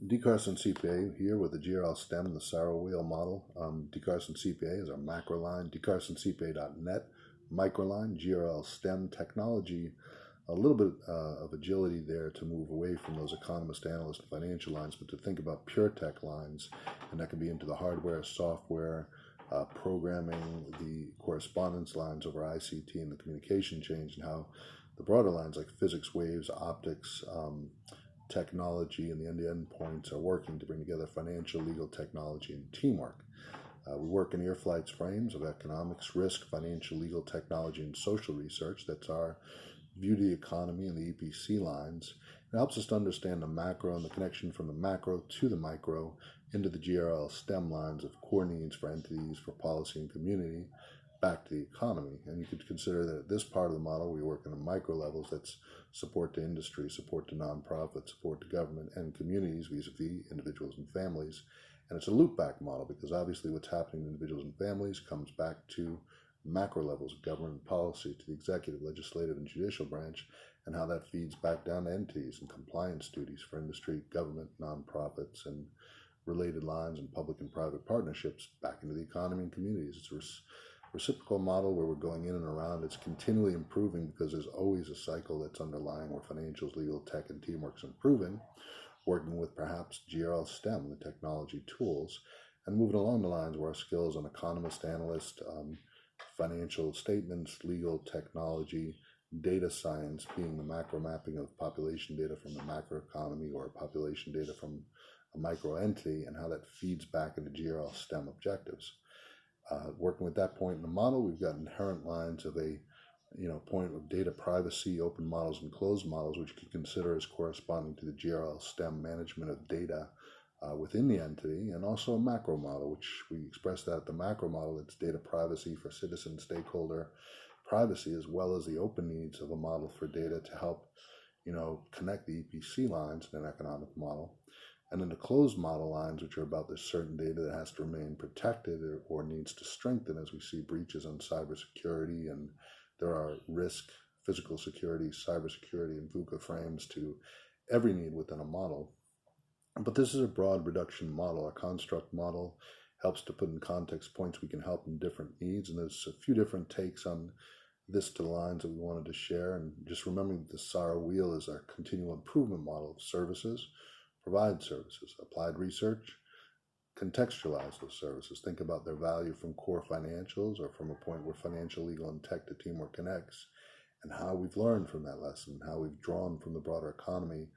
D. Carson CPA here with the GRL STEM, the Sarah Wheel model. D. Carson CPA is our macro line, dcarsonCPA.net, microline, GRL STEM technology, a little bit of agility there to move away from those economist, analyst, and financial lines, but to think about pure tech lines, and that can be into the hardware, software, programming, the correspondence lines over ICT and the communication change, and how the broader lines like physics, waves, optics, technology, and the end-to-end points are working to bring together financial, legal, technology, and teamwork. We work in Earflight's frames of economics, risk, financial, legal, technology, and social research. That's our view to the economy and the EPC lines. It helps us to understand the macro and the connection from the macro to the micro into the GRL STEM lines of core needs for entities, for policy and community, back to the economy. And you could consider that at this part of the model, we work in the micro levels. That's support to industry, support to nonprofit, support to government and communities vis-a-vis individuals and families. And it's a loop back model because obviously what's happening to individuals and families comes back to macro levels of government policy, to the executive, legislative, and judicial branch, and how that feeds back down to entities and compliance duties for industry, government, nonprofits, and related lines and public and private partnerships back into the economy and communities. It's a reciprocal model where we're going in and around. It's continually improving because there's always a cycle that's underlying where financials, legal, tech, and teamwork's improving, working with perhaps GRL STEM, the technology tools, and moving along the lines where our skills on economist, analyst, financial statements, legal, technology, data science being the macro mapping of population data from the macroeconomy or population data from a micro entity, and how that feeds back into GRL STEM objectives. Working with that point in the model, we've got inherent lines of a point of data privacy, open models and closed models, which you can consider as corresponding to the GRL STEM management of data within the entity, and also a macro model, which we express that the macro model, it's data privacy for citizen stakeholder privacy, as well as the open needs of a model for data to help connect the EPC lines in an economic model. And then the closed model lines, which are about the certain data that has to remain protected or needs to strengthen as we see breaches on cybersecurity, and there are risk, physical security, cybersecurity, and VUCA frames to every need within a model. But this is a broad reduction model. Our construct model helps to put in context points we can help in different needs, and there's a few different takes on this to the lines that we wanted to share. And just remembering that the SARA wheel is our continual improvement model of services. Provide services, applied research, contextualize those services, think about their value from core financials or from a point where financial, legal, and tech to teamwork connects, and how we've learned from that lesson, how we've drawn from the broader economy.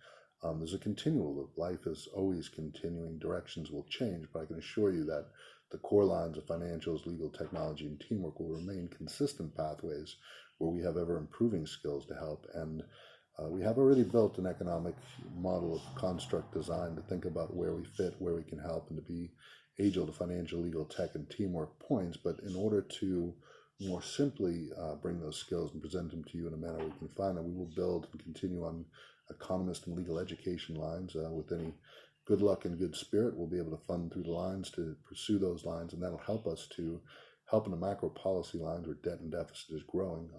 There's a continual loop. Life is always continuing. Directions will change, but I can assure you that the core lines of financials, legal, technology, and teamwork will remain consistent pathways where we have ever improving skills to help. And we have already built an economic model of construct design to think about where we fit, where we can help, and to be agile to financial, legal, tech, and teamwork points. But in order to more simply bring those skills and present them to you in a manner we can find, that we will build and continue on economist and legal education lines. With any good luck and good spirit, we'll be able to fund through the lines to pursue those lines, and that'll help us to help in the macro policy lines where debt and deficit is growing.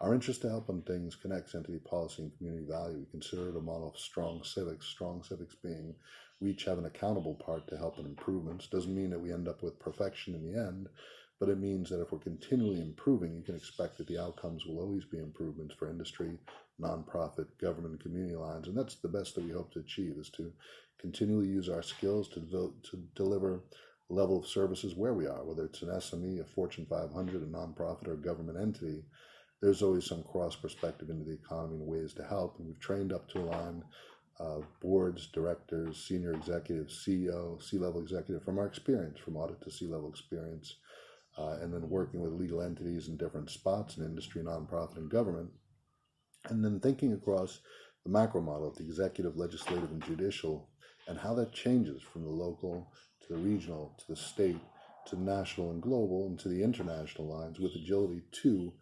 Our interest to help on things connects entity policy and community value. We consider it a model of strong civics being we each have an accountable part to help in improvements. Doesn't mean that we end up with perfection in the end, but it means that if we're continually improving, you can expect that the outcomes will always be improvements for industry, nonprofit, government, and community lines. And that's the best that we hope to achieve, is to continually use our skills to deliver level of services where we are, whether it's an SME, a Fortune 500, a nonprofit, or a government entity. There's always some cross perspective into the economy and ways to help. And we've trained up to align boards, directors, senior executives, CEO, C-level executive from our experience, from audit to C-level experience, and then working with legal entities in different spots in industry, nonprofit, and government. And then thinking across the macro model of the executive, legislative, and judicial, and how that changes from the local to the regional to the state to national and global and to the international lines with agility to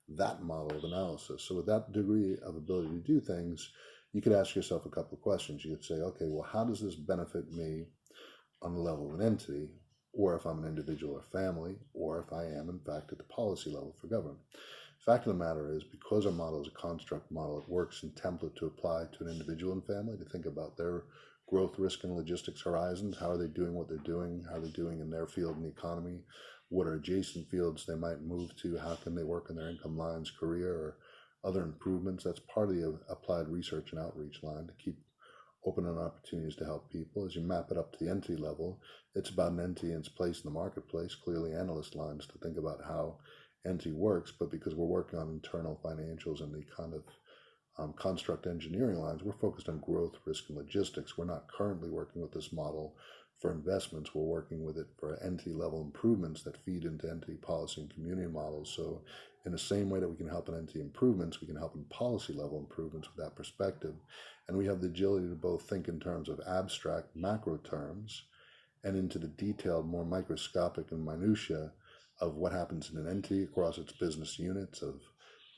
that model of analysis. So with that degree of ability to do things, you could ask yourself a couple of questions. You could say, okay, well, how does this benefit me on the level of an entity, or if I'm an individual or family, or if I am, in fact, at the policy level for government? Fact of the matter is, because our model is a construct model, it works in template to apply to an individual and family to think about their growth, risk, and logistics horizons. How are they doing what they're doing? How are they doing in their field in the economy? What are adjacent fields they might move to? How can they work in their income lines, career, or other improvements? That's part of the applied research and outreach line, to keep open on opportunities to help people. As you map it up to the entity level, it's about an entity and its place in the marketplace, clearly analyst lines to think about how entity works, but because we're working on internal financials and the kind of construct engineering lines, we're focused on growth, risk, and logistics. We're not currently working with this model for investments. We're working with it for entity level improvements that feed into entity policy and community models. So in the same way that we can help in entity improvements, we can help in policy level improvements with that perspective. And we have the agility to both think in terms of abstract macro terms and into the detailed, more microscopic and minutia of what happens in an entity across its business units, of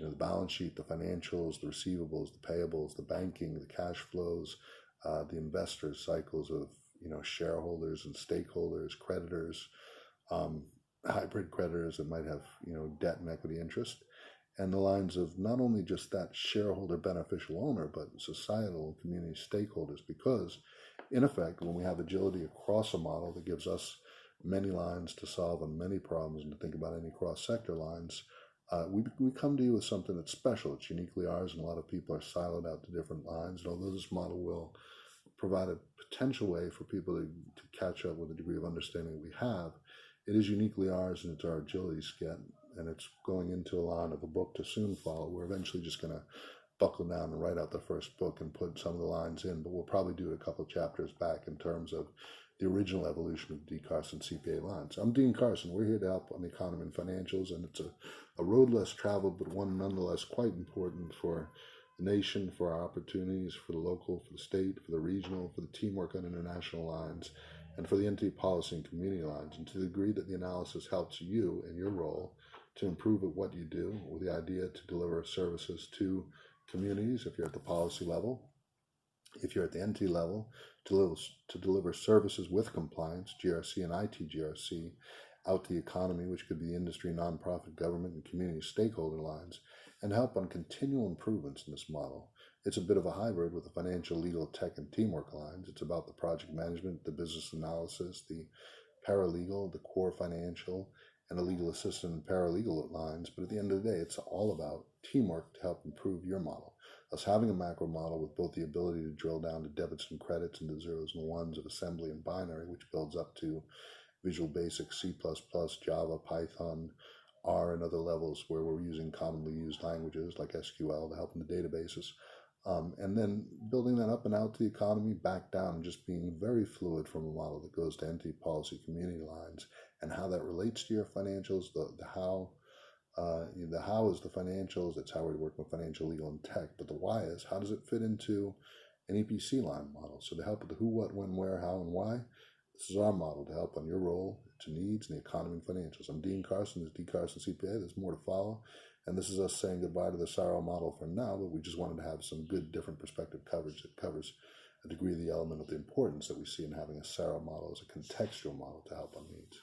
the balance sheet, the financials, the receivables, the payables, the banking, the cash flows, the investors' cycles of shareholders and stakeholders, creditors, hybrid creditors that might have debt and equity interest, and the lines of not only just that shareholder beneficial owner, but societal and community stakeholders. Because in effect, when we have agility across a model that gives us many lines to solve on many problems and to think about any cross-sector lines, we come to you with something that's special. It's uniquely ours, and a lot of people are siloed out to different lines. And although this model will provide a potential way for people to catch up with the degree of understanding we have, it is uniquely ours, and it's our agility skit, and it's going into a line of a book to soon follow. We're eventually just going to buckle down and write out the first book and put some of the lines in, but we'll probably do it a couple of chapters back in terms of the original evolution of D. Carson CPA lines. I'm Dean Carson. We're here to help on the economy and financials, and it's a road less traveled, but one nonetheless quite important for the nation, for our opportunities, for the local, for the state, for the regional, for the teamwork on international lines, and for the entity policy and community lines. And to the degree that the analysis helps you in your role to improve at what you do, with the idea to deliver services to communities, if you're at the policy level, if you're at the entity level, to deliver services with compliance, GRC and IT GRC, out to the economy, which could be industry, nonprofit, government, and community stakeholder lines, and help on continual improvements in this model. It's a bit of a hybrid with the financial, legal, tech, and teamwork lines. It's about the project management, the business analysis, the paralegal, the core financial, and the legal assistant and paralegal lines. But at the end of the day, it's all about teamwork to help improve your model. Us having a macro model with both the ability to drill down to debits and credits and the zeros and ones of assembly and binary, which builds up to Visual Basic, C++, Java, Python, R, and other levels where we're using commonly used languages like SQL to help in the databases. And then building that up and out to the economy, back down, and just being very fluid from a model that goes to entity policy community lines, and how that relates to your financials, the how. The how is the financials. It's how we work with financial, legal, and tech. But the why is, how does it fit into an EPC line model? So to help with the who, what, when, where, how, and why, this is our model to help on your role to needs in the economy and financials. I'm Dean Carson. This is D. Carson CPA. There's more to follow. And this is us saying goodbye to the SARO model for now, but we just wanted to have some good different perspective coverage that covers a degree of the element of the importance that we see in having a SARO model as a contextual model to help on needs.